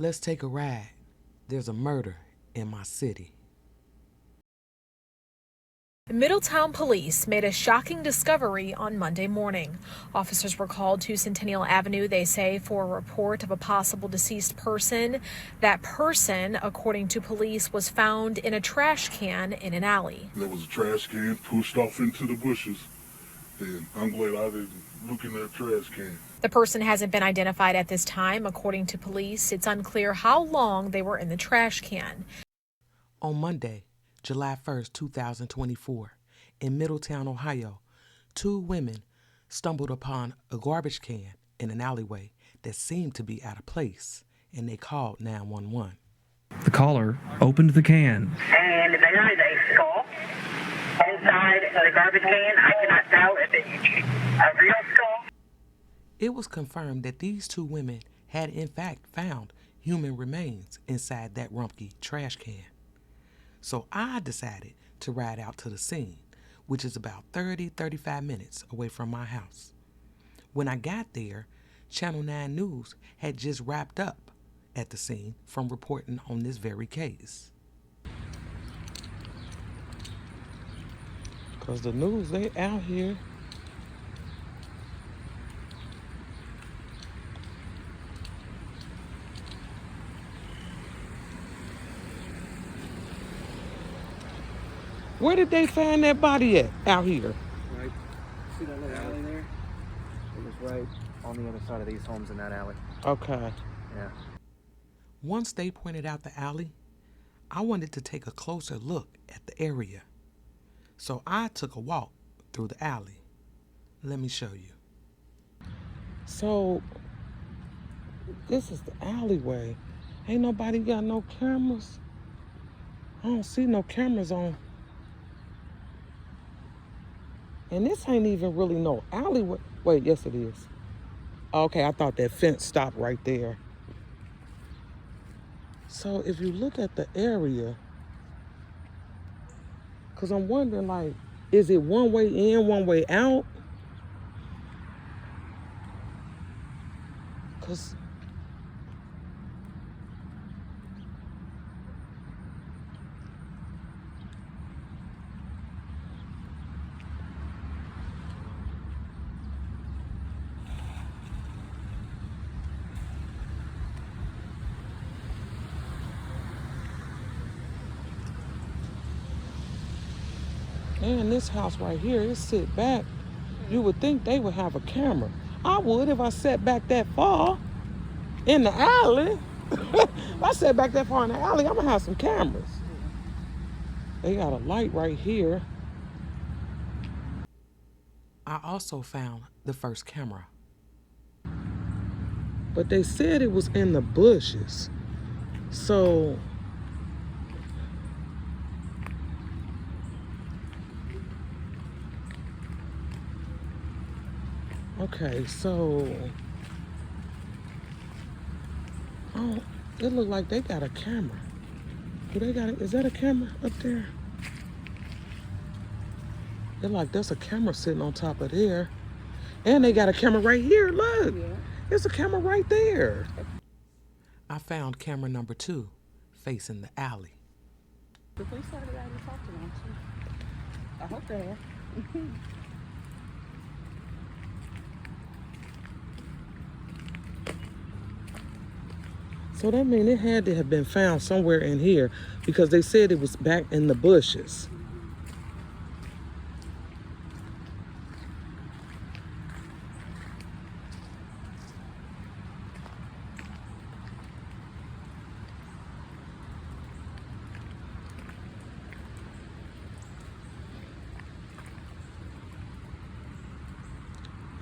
Let's take a ride. There's a murder in my city. Middletown police made a shocking discovery on Monday morning. Officers were called to Centennial Avenue, they say, for a report of a possible deceased person. That person, according to police, was found in a trash can in an alley. There was a trash can pushed off into the bushes, and I'm glad I didn't look in that trash can. The person hasn't been identified at this time. According to police, it's unclear how long they were in the trash can. On Monday, July 1st, 2024, in Middletown, Ohio, two women stumbled upon a garbage can in an alleyway that seemed to be out of place, and they called 911. The caller opened the can. And there is a skull inside the garbage can. I cannot tell if it's a real skull. It was confirmed that these two women had in fact found human remains inside that Rumpke trash can. So I decided to ride out to the scene, which is about 35 minutes away from my house. When I got there, Channel 9 News had just wrapped up at the scene from reporting on this very case. Because the news, they out here. Where did they find that body at out here? Right. See that little alley there? It was right on the other side of these homes in that alley. Okay. Yeah. Once they pointed out the alley, I wanted to take a closer look at the area. So I took a walk through the alley. Let me show you. So, this is the alleyway. Ain't nobody got no cameras. I don't see no cameras on. And this ain't even really no alleyway. Wait, yes it is. Okay, I thought that fence stopped right there. So if you look at the area, because I'm wondering, like, is it one way in, one way out? Because and this house right here, it sit back. You would think they would have a camera. I would if I sat back that far in the alley. If I sat back that far in the alley, I'm gonna have some cameras. They got a light right here. I also found the first camera. But they said it was in the bushes. So okay, so it looked like they got a camera. Is that a camera up there? It like there's a camera sitting on top of there. And they got a camera right here, look. Yeah. There's a camera right there. I found camera number 2 facing the alley. The police have it out and talk to them too. I hope they are. So that means it had to have been found somewhere in here because they said it was back in the bushes.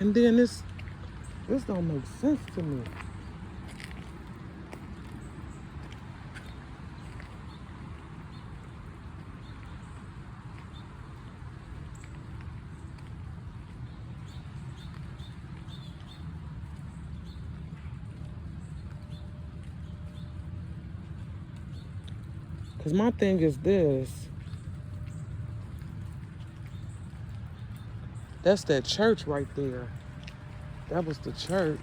And then this don't make sense to me. Because my thing is this. That's that church right there. That was the church.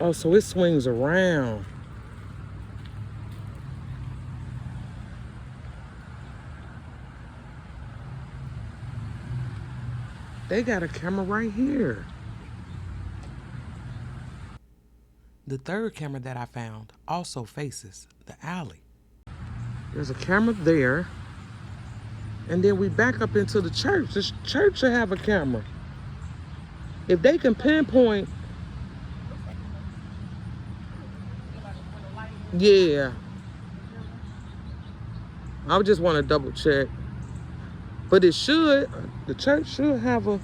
Oh, so it swings around. They got a camera right here. The third camera that I found also faces the alley. There's a camera there. And then we back up into the church. The church should have a camera. If they can pinpoint, yeah. I would just want to double check. But it should, the church should have a.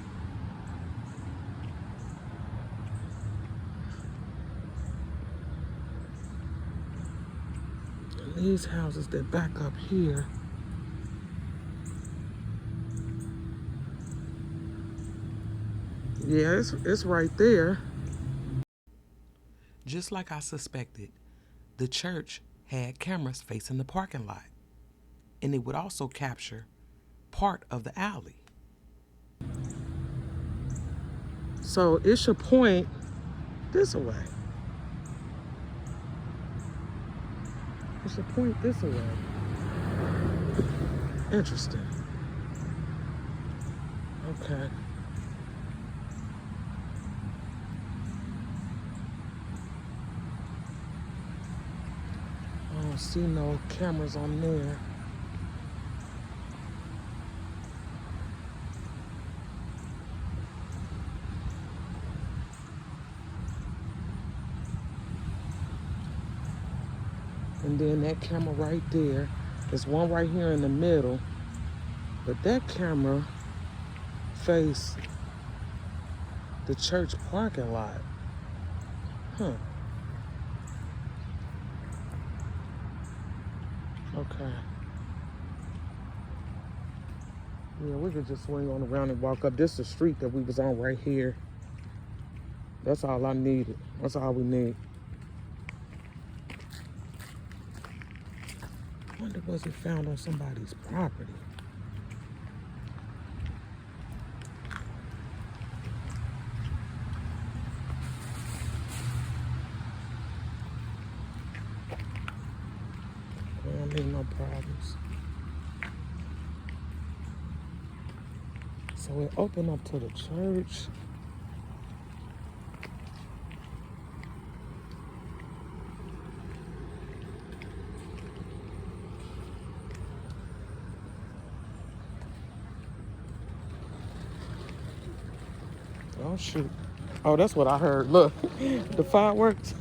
These houses that back up here. Yeah, it's right there. Just like I suspected, the church had cameras facing the parking lot. And it would also capture part of the alley. So it should point this way. It should point this way. Interesting. Okay. I don't see no cameras on there. And then that camera right there. There's one right here in the middle. But that camera faced the church parking lot. Huh. Okay. Yeah, we could just swing on around and walk up. This is the street that we was on right here. That's all I needed. That's all we need. I wonder, was it found on somebody's property? I don't need no problems. So it opened up to the church. Oh shoot. Oh, that's what I heard. Look, the fireworks.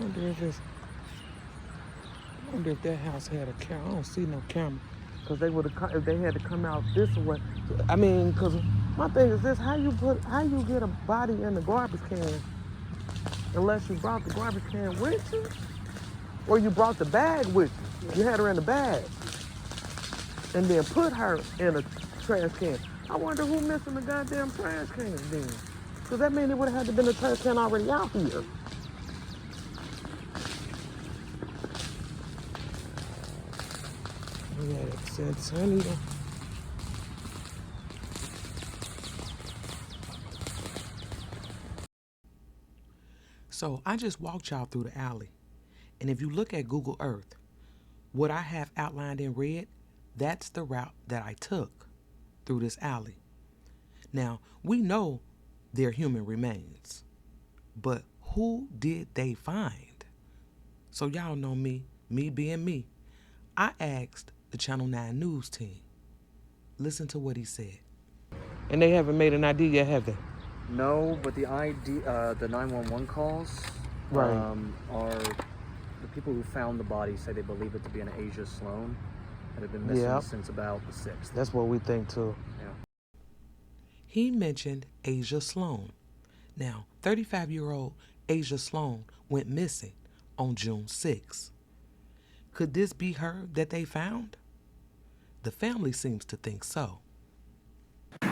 I wonder if that house had a camera. I don't see no camera. Because they would have, if they had to come out this way. I mean, because my thing is this, how you get a body in the garbage can unless you brought the garbage can with you? Or you brought the bag with you. You had her in the bag. And then put her in a trash can. I wonder who missing the goddamn trash can then. Because that means it would have had to been a trash can already out here. Yeah, it said sunny. So I just walked y'all through the alley. And if you look at Google Earth, what I have outlined in red, that's the route that I took through this alley. Now, we know they're human remains, but who did they find? So y'all know me being me, I asked the Channel 9 News team. Listen to what he said. And they haven't made an ID yet, have they? No, but the ID, the 911 calls, Right. are the people who found the body say they believe it to be an Asia Sloan that had been missing Yep. since about the 6th. That's what we think too. Yeah. He mentioned Asia Sloan. Now, 35-year-old Asia Sloan went missing on June 6th. Could this be her that they found? The family seems to think so.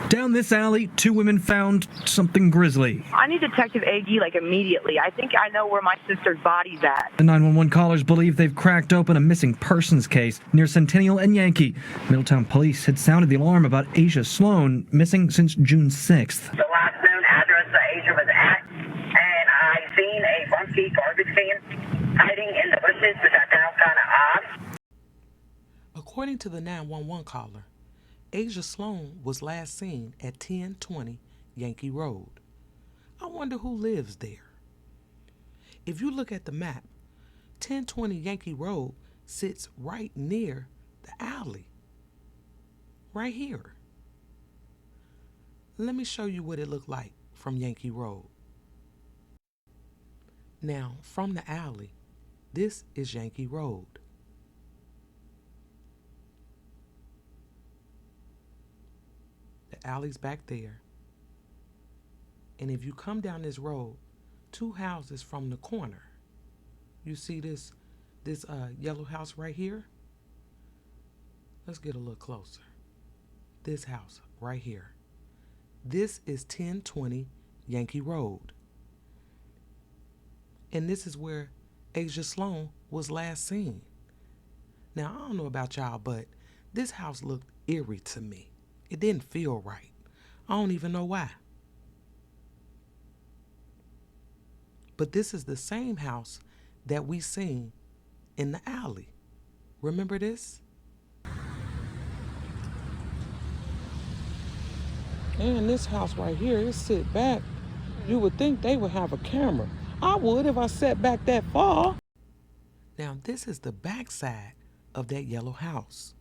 Down this alley, 2 women found something grisly. I need Detective Agee, immediately. I think I know where my sister's body's at. The 911 callers believe they've cracked open a missing persons case near Centennial and Yankee. Middletown police had sounded the alarm about Asia Sloan, missing since June 6th. The last known address that Asia was at, and I seen a funky garbage can hiding in the bushes, which I found kind of odd. According to the 911 caller, Asia Sloan was last seen at 1020 Yankee Road. I wonder who lives there. If you look at the map, 1020 Yankee Road sits right near the alley. Right here. Let me show you what it looked like from Yankee Road. Now, from the alley, this is Yankee Road. The alley's back there. And if you come down this road, 2 houses from the corner, you see this yellow house right here? Let's get a little closer. This house right here. This is 1020 Yankee Road. And this is where Asia Sloan was last seen. Now, I don't know about y'all, but this house looked eerie to me. It didn't feel right. I don't even know why. But this is the same house that we seen in the alley. Remember this? And this house right here, it sit back. You would think they would have a camera. I would if I sat back that far. Now, this is the backside of that yellow house.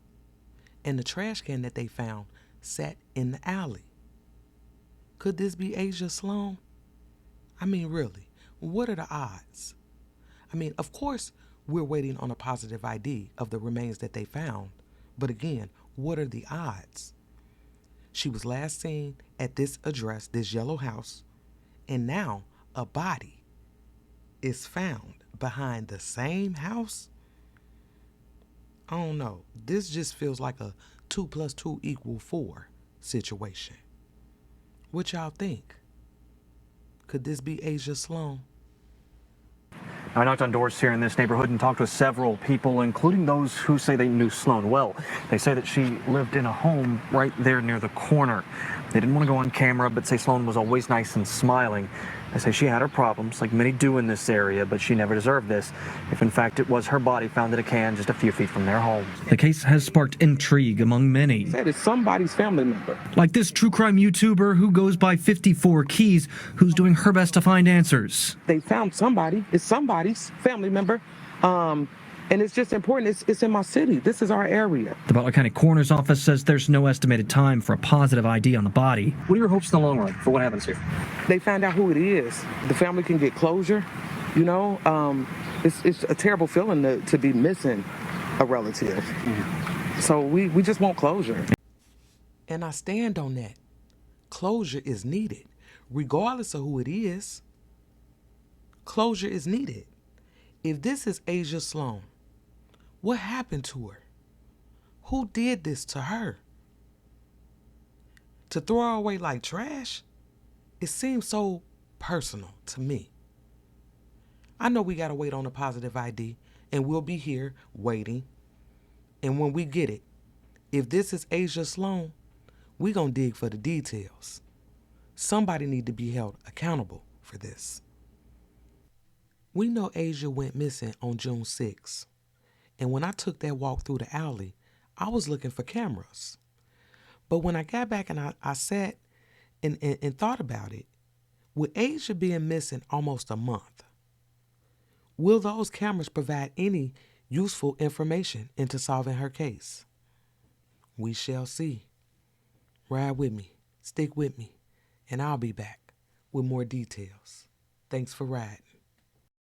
And the trash can that they found sat in the alley. Could this be Asia Sloan? I mean, really, what are the odds? I mean, of course, we're waiting on a positive ID of the remains that they found. But again, what are the odds? She was last seen at this address, this yellow house, and now a body is found behind the same house? I don't know. This just feels like a 2 + 2 = 4 situation. What y'all think? Could this be Asia Sloan? I knocked on doors here in this neighborhood and talked with several people, including those who say they knew Sloan well. They say that she lived in a home right there near the corner. They didn't want to go on camera, but say Sloan was always nice and smiling. They say she had her problems, like many do in this area, but she never deserved this, if in fact it was her body found in a can just a few feet from their home. The case has sparked intrigue among many. That is somebody's family member. Like this true crime YouTuber who goes by 54 Keys, who's doing her best to find answers. They found somebody. It's somebody's family member. And it's just important. It's in my city. This is our area. The Butler County Coroner's Office says there's no estimated time for a positive ID on the body. What are your hopes in the long run for what happens here? They find out who it is. The family can get closure. You know, it's a terrible feeling to be missing a relative. So we just want closure. And I stand on that. Closure is needed, regardless of who it is. Closure is needed. If this is Asia Sloan, what happened to her? Who did this to her? To throw her away like trash? It seems so personal to me. I know we gotta wait on a positive ID, and we'll be here waiting. And when we get it, if this is Asia Sloan, we gonna dig for the details. Somebody need to be held accountable for this. We know Asia went missing on June 6th. And when I took that walk through the alley, I was looking for cameras. But when I got back and I sat and thought about it, with Asia being missing almost a month, will those cameras provide any useful information into solving her case? We shall see. Ride with me, stick with me, and I'll be back with more details. Thanks for riding.